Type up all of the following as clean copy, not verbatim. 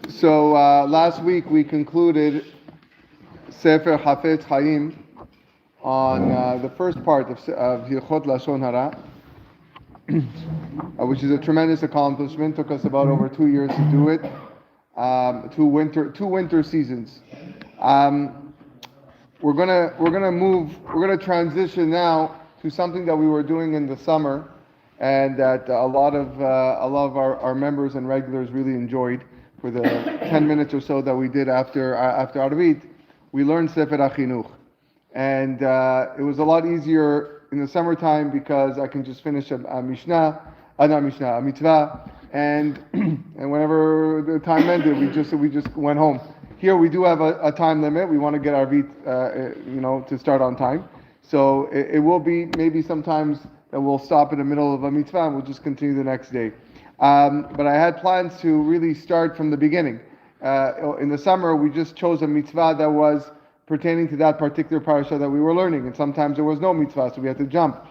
So last week we concluded Sefer Hafetz Chaim on the first part of Hilchot Lashon Hara, which is a tremendous accomplishment. Took us about over 2 years to do it, two winter seasons. We're gonna transition now to something that we were doing in the summer, and that a lot of our members and regulars really enjoyed. For the 10 minutes or so that we did after Arvit, we learned Sefer HaChinuch. And it was a lot easier in the summertime because I can just finish a mitzvah, and whenever the time ended, we just went home. Here we do have a time limit. We want to get Arvit, to start on time. So it will be maybe sometimes that we'll stop in the middle of a mitzvah and we'll just continue the next day. But I had plans to really start from the beginning. In the summer, we just chose a mitzvah that was pertaining to that particular parasha that we were learning, and sometimes there was no mitzvah, so we had to jump.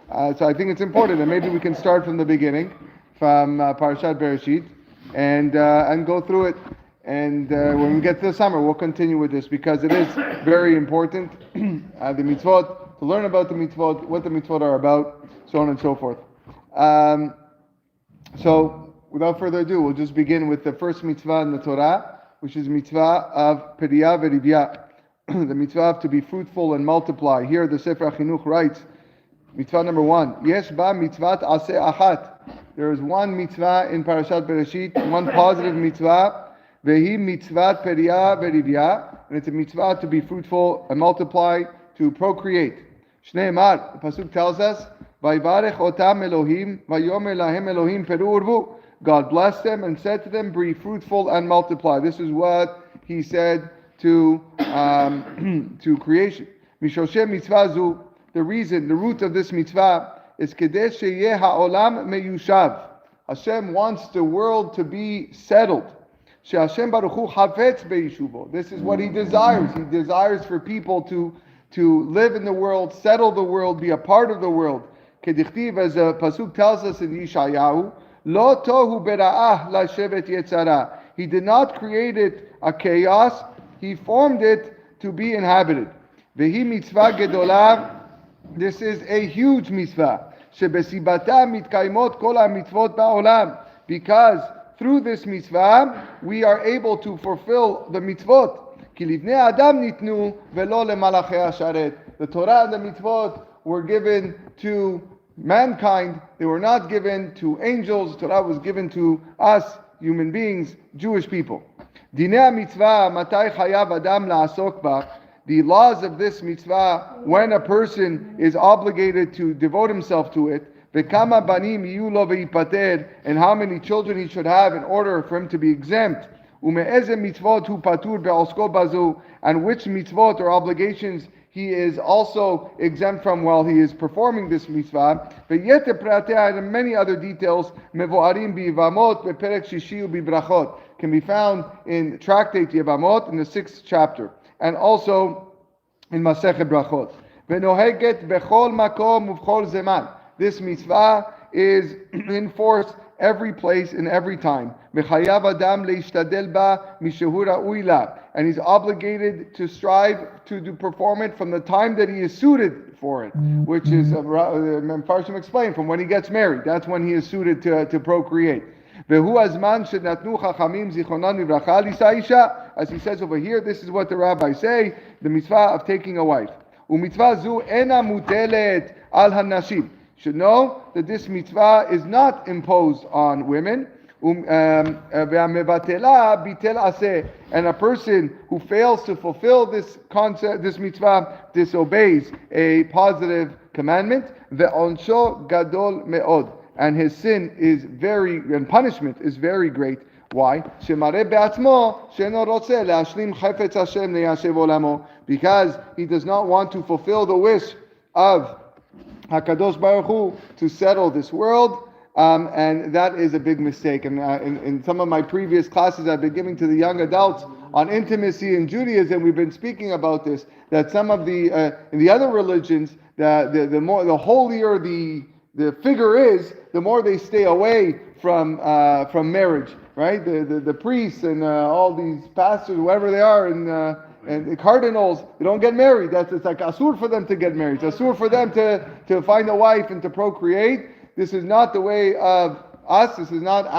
So I think it's important that maybe we can start from the beginning, from Parashat Bereshit, and go through it. And when we get to the summer, we'll continue with this because it is very important. The mitzvot, to learn about the mitzvot, what the mitzvot are about, so on and so forth. So, without further ado, we'll just begin with the first mitzvah in the Torah, which is mitzvah of Periyah Veribiyah, the mitzvah of to be fruitful and multiply. Here, the Sefer HaChinuch writes, mitzvah number 1, Yesh ba mitzvat aseh achat. There is one mitzvah in Parashat Bereshit, one positive mitzvah, vehi mitzvat Periyah Veribiyah, and it's a mitzvah to be fruitful and multiply, to procreate. Shnei Mar, the pasuk tells us, Vayvarech otam Elohim, vayomer lahem Elohim peru urvu. God blessed them and said to them, be fruitful and multiply. This is what He said to creation. Mishoshe mitzvah zu, the root of this mitzvah is kedesh sheyeh ha'olam meyushav. Hashem wants the world to be settled. She'Hashem baruch hu hafetz be'yishuvo. This is what He desires. He desires for people to live in the world, settle the world, be a part of the world. Kedichtiv, as the pasuk tells us in Yeshayahu, Lo tohu bera'ah lashevet yetzara. He did not create it a chaos. He formed it to be inhabited. Vehi mitzvah gedolah. This is a huge mitzvah. Shebesibata mitkaimot kol hamitzvot ba'olam. Because through this mitzvah, we are able to fulfill the mitzvot. Ki livnei adam nitnu velo lemalachei hasharet. The Torah and the mitzvot were given to mankind. They were not given to angels. Torah was given to us, human beings, Jewish people. Dinei mitzvah matai chayav adam la'asok ba. The laws of this mitzvah, when a person is obligated to devote himself to it, v'kama banim yiyu lo v'ipater, and how many children he should have in order for him to be exempt. Ume'eze mitzvot hu patur be'osko bazu, and which mitzvot or obligations he is also exempt from while he is performing this mitzvah. Ve'yete pratea, and many other details, mevoarim bi'yevamot beperek shishi u'bibrachot, can be found in Tractate Yevamot in the 6th chapter, and also in Masechet Brachot. Ve'noheget bechol makom uvchol zeman. This mitzvah is in force every place in every time. Mechayav adam leishtadel ba mishehu ra'ui la. And he's obligated to strive to perform it from the time that he is suited for it, which is, Mepharshim explained, from when he gets married. That's when he is suited to procreate. Vehu azman shenatnu chachamim zichronan livracha lisa isha. As he says over here, this is what the rabbis say, the mitzvah of taking a wife. Umitzvah zu ena mutelet al hanashim. Should know that this mitzvah is not imposed on women. And a person who fails to fulfill this concept, this mitzvah, disobeys a positive commandment. Ve'onsho gadol me'od, and his sin is and punishment is very great. Why? Because he does not want to fulfill the wish of HaKadosh Baruch Hu to settle this world, and that is a big mistake. And in some of my previous classes I've been giving to the young adults on intimacy in Judaism, we've been speaking about this, that some of the in the other religions, the holier the figure is, the more they stay away from marriage, right? The priests and all these pastors, whoever they are, and the cardinals, they don't get married. It's like asur for them to get married. It's asur for them to find a wife and to procreate. This is not the way of us. This is not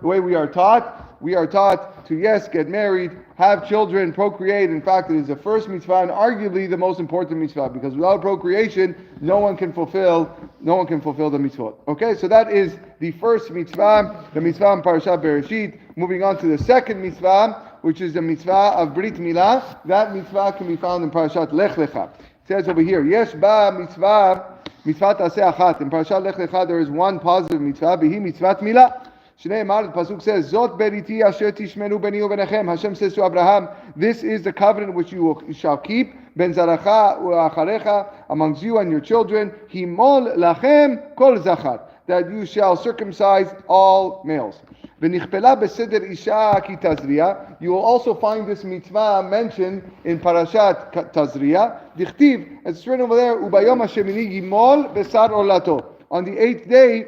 the way we are taught. We are taught to, yes, get married, have children, procreate. In fact, it is the first mitzvah and arguably the most important mitzvah, because without procreation, no one can fulfill the mitzvot. Okay, so that is the first mitzvah, the mitzvah in Parashat Bereshit. Moving on to the second mitzvah, which is the mitzvah of Berit Mila. That mitzvah can be found in Parashat Lech Lecha. It says over here, Yesh ba mitzvah taseh achat. In Parashat Lech Lecha there is one positive mitzvah, behi mitzvat Mila. Shnei Emar, the pasuk says, Zot beriti asher tishmenu beni ubenechem. Hashem says to Abraham, this is the covenant which you shall keep, ben zaracha u'acharecha, amongst you and your children, himol lachem kol zachar, that you shall circumcise all males. V'nichpela beseder isha ki tazria. You will also find this mitzvah mentioned in Parashat Tazria. Dichtiv, it's written over there, ubayom hashemini yimol besar olato. On the 8th day,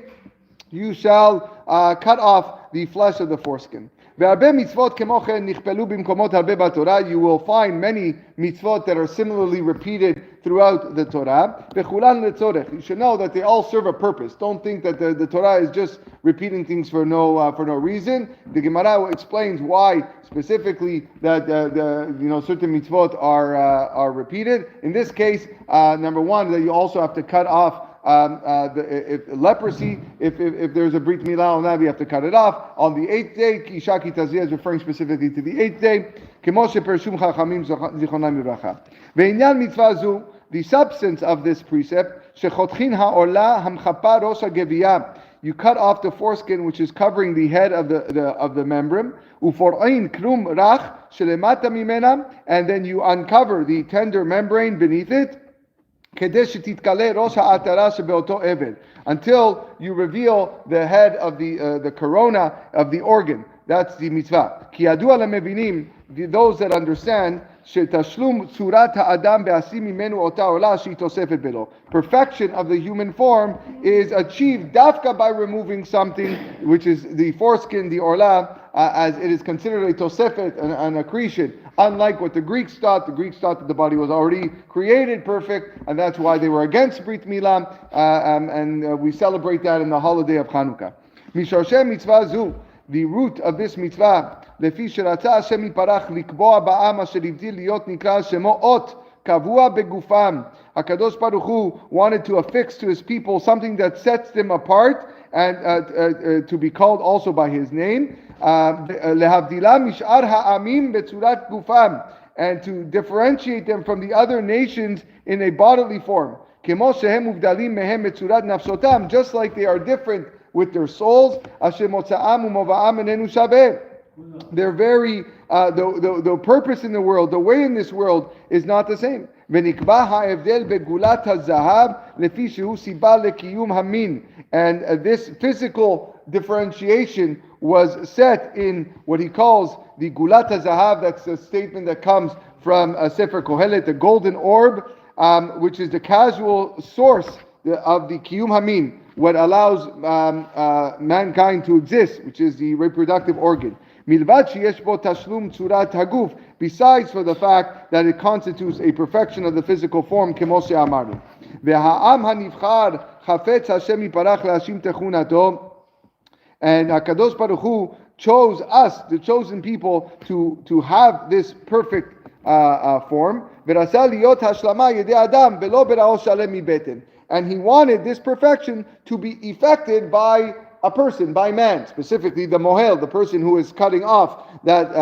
you shall cut off the flesh of the foreskin. You will find many mitzvot that are similarly repeated throughout the Torah. You should know that they all serve a purpose. Don't think that the Torah is just repeating things for no reason. The Gemara explains why specifically that certain mitzvot are repeated. In this case, number one, that you also have to cut off leprosy. If there's a Brit Mila on that, we have to cut it off. On the 8th day, Isha ki tazria is referring specifically to the 8th day. The substance of this precept, you cut off the foreskin which is covering the head of the membrum, and then you uncover the tender membrane beneath it, until you reveal the head of the corona of the organ. That's the mitzvah. Those that understand, perfection of the human form is achieved dafka by removing something, which is the foreskin, the orla, as it is considered a tosefet, an accretion. Unlike what the Greeks thought that the body was already created perfect, and that's why they were against Brit Mila, and we celebrate that in the holiday of Chanukah. Mishorshe mitzvah zu, the root of this mitzvah, lefi sheratzah Hashem yiparach likboa ba'am asher hivdil liot nikra shemo ot kavua begufam. HaKadosh Baruch Hu wanted to affix to his people something that sets them apart, and to be called also by his name, lehavdila mishar ha'amim betzurat gufam, and to differentiate them from the other nations in a bodily form. Kemo shehem uvdalim mehem betzurat nafsotam, just like they are different with their souls. Asher motzaam umova'am enenu shaveh. They're very, the purpose in the world, the way in this world is not the same. And this physical differentiation was set in what he calls the gulat hazahav. That's a statement that comes from Sefer Kohelet, the golden orb, which is the casual source of the kiyum hamin, what allows mankind to exist, which is the reproductive organ. Besides for the fact that it constitutes a perfection of the physical form, and HaKadosh Baruch Hu chose us, the chosen people, to have this perfect form. And he wanted this perfection to be effected by a person, by man, specifically the mohel, the person who is cutting off that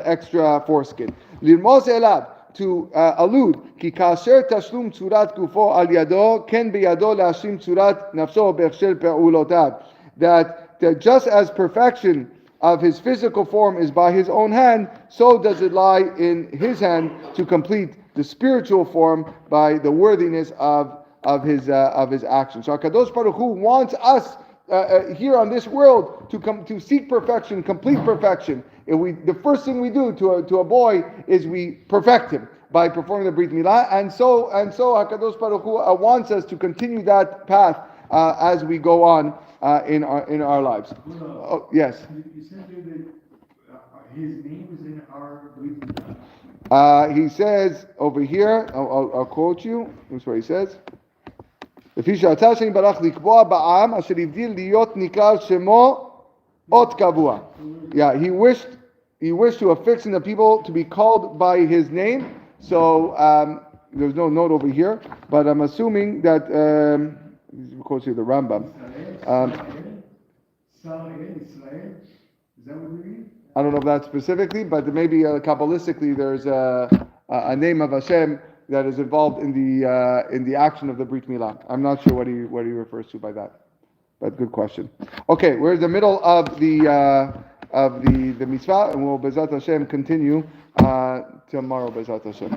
extra foreskin. Lirmos elav, to allude, ki kasher tashlum tzurat gufo al yado, ken beyado lashim tzurat nafso bechshel pe'ulotav. That just as perfection of his physical form is by his own hand, so does it lie in his hand to complete the spiritual form by the worthiness of his action. So HaKadosh Baruch Hu wants us here on this world to seek perfection, complete perfection. The first thing we do to a boy is we perfect him by performing the Brit Milah, and so HaKadosh Baruch Hu wants us to continue that path as we go on in our lives. Oh, yes. You said that his name is in our Berit Mila. He says over here, I'll quote you. That's what he says. לפי שרצה השם יתברך לקבוע בעם אשר הבדיל להיות נקרא שמו אות קבוע. Yeah, he wished to affix in the people to be called by his name. So there's no note over here, but I'm assuming that of course here the Rambam. Israel. Is that what you mean? I don't know if that's specifically, but maybe kabbalistically there's a name of Hashem that is involved in the action of the Berit Mila. I'm not sure what he refers to by that, but good question. Okay, we're in the middle of the mitzvah, and we'll Bezat Hashem continue tomorrow. Bezat Hashem.